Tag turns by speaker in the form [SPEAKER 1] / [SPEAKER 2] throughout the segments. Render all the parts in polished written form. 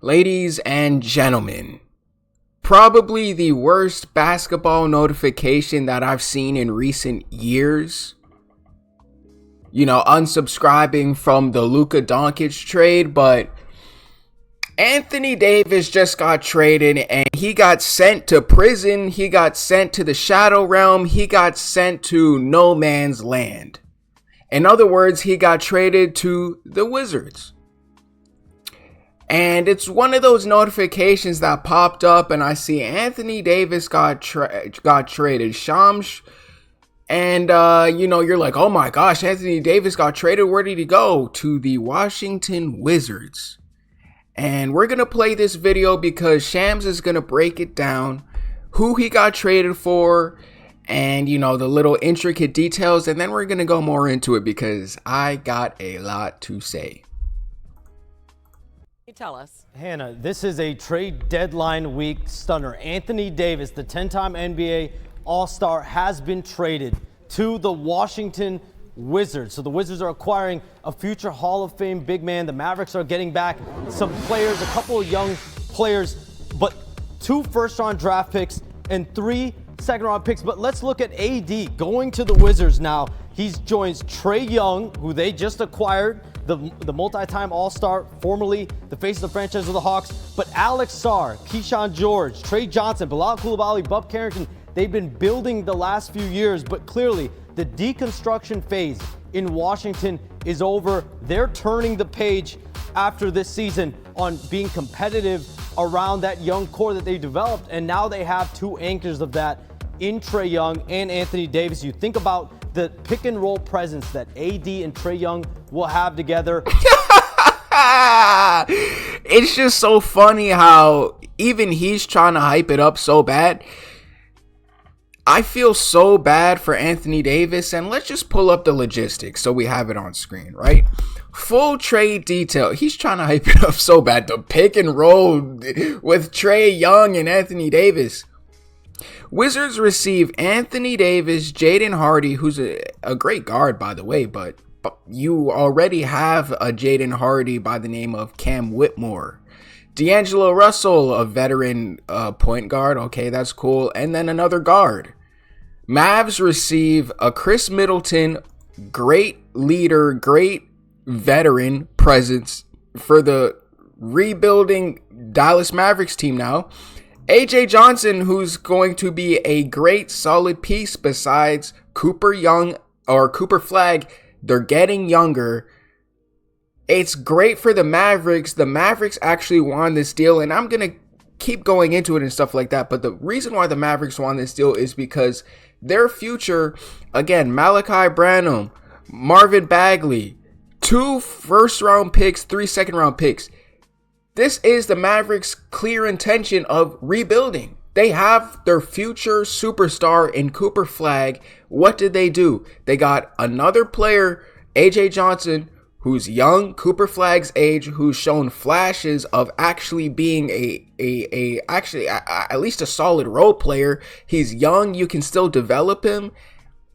[SPEAKER 1] Ladies and gentlemen, probably the worst basketball notification that I've seen in recent years. Unsubscribing from the Luka Doncic trade, but Anthony Davis just got traded and he got sent to prison. He got sent to the Shadow Realm. He got sent to no man's land. In other words, he got traded to the Wizards. And it's one of those notifications that popped up and I see Anthony Davis got traded. Shams. And, you're like, oh my gosh, Anthony Davis got traded. Where did he go? To the Washington Wizards. And we're going to play this video because Shams is going to break it down, who he got traded for, and, the little intricate details. And then we're going to go more into it because I got a lot to say.
[SPEAKER 2] Tell us.
[SPEAKER 3] Hannah, this is a trade deadline week stunner. Anthony Davis, the 10-time NBA All-Star, has been traded to the Washington Wizards. So the Wizards are acquiring a future Hall of Fame big man. The Mavericks are getting back some players, a couple of young players, but 2 first-round draft picks and 3 second-round picks. But let's look at AD going to the Wizards now. He joins Trae Young, who they just acquired, the multi-time All-Star, formerly the face of the franchise of the Hawks. But Alex Sarr, Keyshawn George, Trey Johnson, Bilal Coulibaly, Bub Carrington, they've been building the last few years, but clearly the deconstruction phase in Washington is over. They're turning the page after this season on being competitive around that young core that they developed, and now they have 2 anchors of that in Trae Young and Anthony Davis. You think about the pick and roll presence that AD and Trae Young will have together.
[SPEAKER 1] It's just so funny how even he's trying to hype it up so bad. I feel so bad for Anthony Davis, and let's just pull up the logistics so we have it on screen, right? Full trade detail. He's trying to hype it up so bad. The pick and roll with Trae Young and Anthony Davis. Wizards receive Anthony Davis, Jaden Hardy, who's a great guard, by the way, but you already have a Jaden Hardy by the name of Cam Whitmore. D'Angelo Russell, a veteran point guard. Okay, that's cool. And then another guard. Mavs receive a Chris Middleton, great leader, great veteran presence for the rebuilding Dallas Mavericks team now. AJ Johnson, who's going to be a great solid piece besides Cooper Young or Cooper Flagg. They're getting younger. It's great for the Mavericks. The Mavericks actually won this deal, and I'm going to keep going into it and stuff like that. But the reason why the Mavericks won this deal is because their future, again, Malachi Branham, Marvin Bagley, 2 first-round picks, 3 second-round picks. This is the Mavericks' clear intention of rebuilding. They have their future superstar in Cooper Flagg. What did they do? They got another player, AJ Johnson, who's young, Cooper Flagg's age, who's shown flashes of actually being at least a solid role player. He's young, you can still develop him.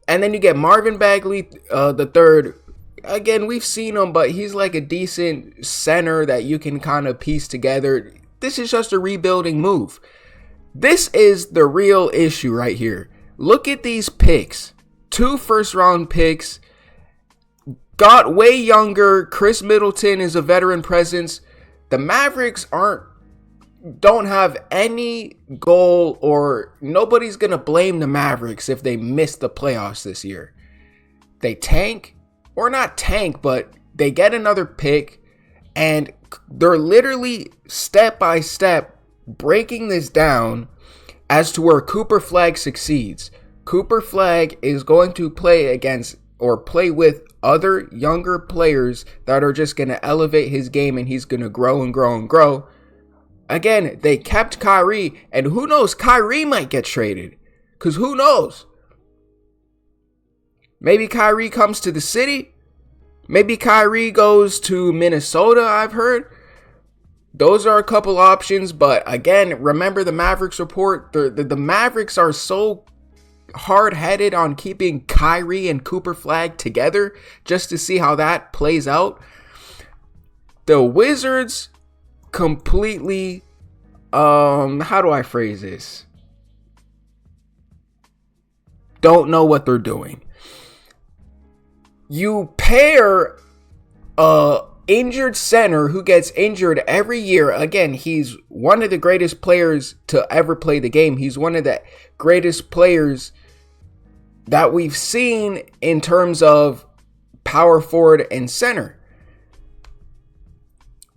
[SPEAKER 1] And then you get Marvin Bagley, the third. Again, we've seen him, but he's like a decent center that you can kind of piece together. This is just a rebuilding move. This is the real issue right here. Look at these picks. 2 first-round picks. Got way younger. Chris Middleton is a veteran presence. The Mavericks don't have any goal, or nobody's going to blame the Mavericks if they miss the playoffs this year. They tank. Or not tank, but they get another pick, and they're literally step by step breaking this down as to where Cooper Flagg succeeds. Cooper Flagg is going to play against or play with other younger players that are just going to elevate his game, and he's going to grow and grow and grow. Again, they kept Kyrie, and who knows, Kyrie might get traded, because who knows? Maybe Kyrie comes to the city. Maybe Kyrie goes to Minnesota, I've heard. Those are a couple options. But again, remember the Mavericks report. The Mavericks are so hard-headed on keeping Kyrie and Cooper Flagg together just to see how that plays out. The Wizards completely, how do I phrase this? Don't know what they're doing. You pair a injured center who gets injured every year. Again, he's one of the greatest players to ever play the game. He's one of the greatest players that we've seen in terms of power forward and center.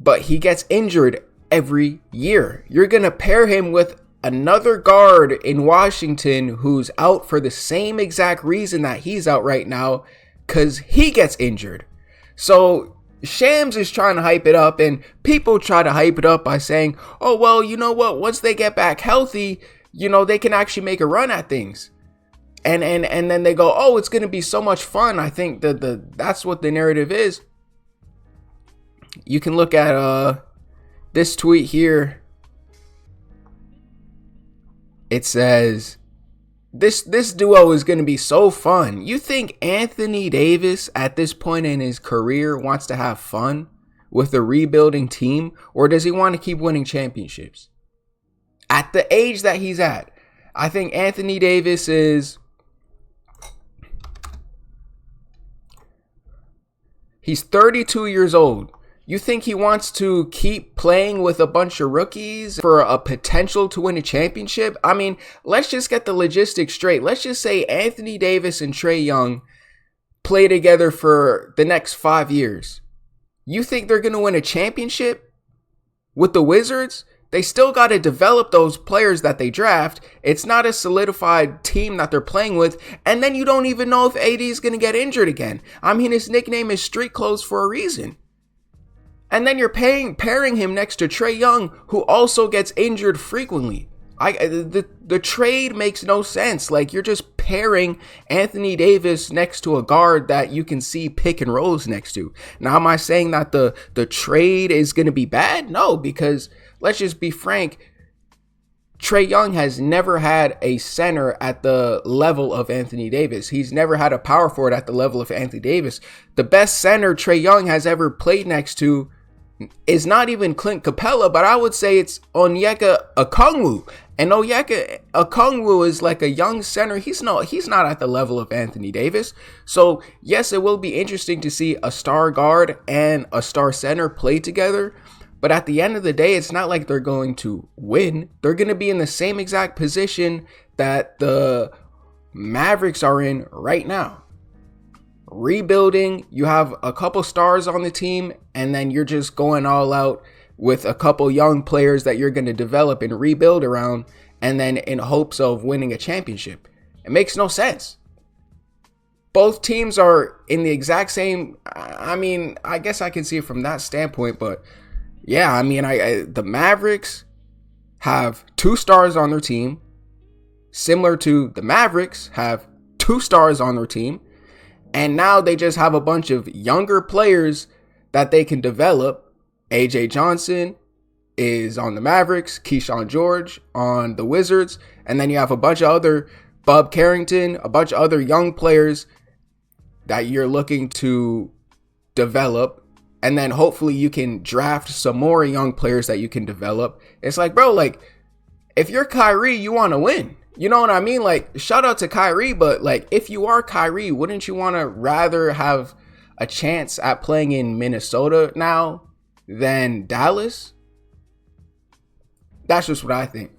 [SPEAKER 1] But he gets injured every year. You're going to pair him with another guard in Washington who's out for the same exact reason that he's out right now, because he gets injured. So Shams is trying to hype it up, and people try to hype it up by saying, oh, well, you know what? Once they get back healthy, they can actually make a run at things. And then they go, oh, it's going to be so much fun. I think that's what the narrative is. You can look at this tweet here. It says, this duo is going to be so fun. You think Anthony Davis at this point in his career wants to have fun with a rebuilding team, or does he want to keep winning championships? At the age that he's at, I think Anthony Davis he's 32 years old. You think he wants to keep playing with a bunch of rookies for a potential to win a championship? I mean, let's just get the logistics straight. Let's just say Anthony Davis and Trae Young play together for the next 5 years. You think they're going to win a championship with the Wizards? They still got to develop those players that they draft. It's not a solidified team that they're playing with. And then you don't even know if AD is going to get injured again. I mean, his nickname is Street Clothes for a reason. And then you're pairing him next to Trae Young, who also gets injured frequently. The trade makes no sense. Like, you're just pairing Anthony Davis next to a guard that you can see pick and rolls next to. Now, am I saying that the trade is going to be bad? No, because let's just be frank. Trae Young has never had a center at the level of Anthony Davis. He's never had a power forward at the level of Anthony Davis. The best center Trae Young has ever played next to is not even Clint Capella, but I would say it's Onyeka Okongwu. And Onyeka Okongwu is like a young center. He's not at the level of Anthony Davis. So yes, it will be interesting to see a star guard and a star center play together. But at the end of the day, it's not like they're going to win. They're going to be in the same exact position that the Mavericks are in right now. Rebuilding, you have a couple stars on the team, and then you're just going all out with a couple young players that you're going to develop and rebuild around, and then in hopes of winning a championship. It makes no sense. Both teams are in the exact same, I mean, I guess I can see it from that standpoint, but yeah, I mean, the Mavericks have 2 stars on their team, similar to the Mavericks have 2 stars on their team. And now they just have a bunch of younger players that they can develop. AJ Johnson is on the Mavericks, Keyshawn George on the Wizards, and then you have a bunch of other, Bub Carrington, a bunch of other young players that you're looking to develop. And then hopefully you can draft some more young players that you can develop. It's like, bro, like, if you're Kyrie, you want to win. You know what I mean? Like, shout out to Kyrie, but like, if you are Kyrie, wouldn't you want to rather have a chance at playing in Minnesota now than Dallas? That's just what I think.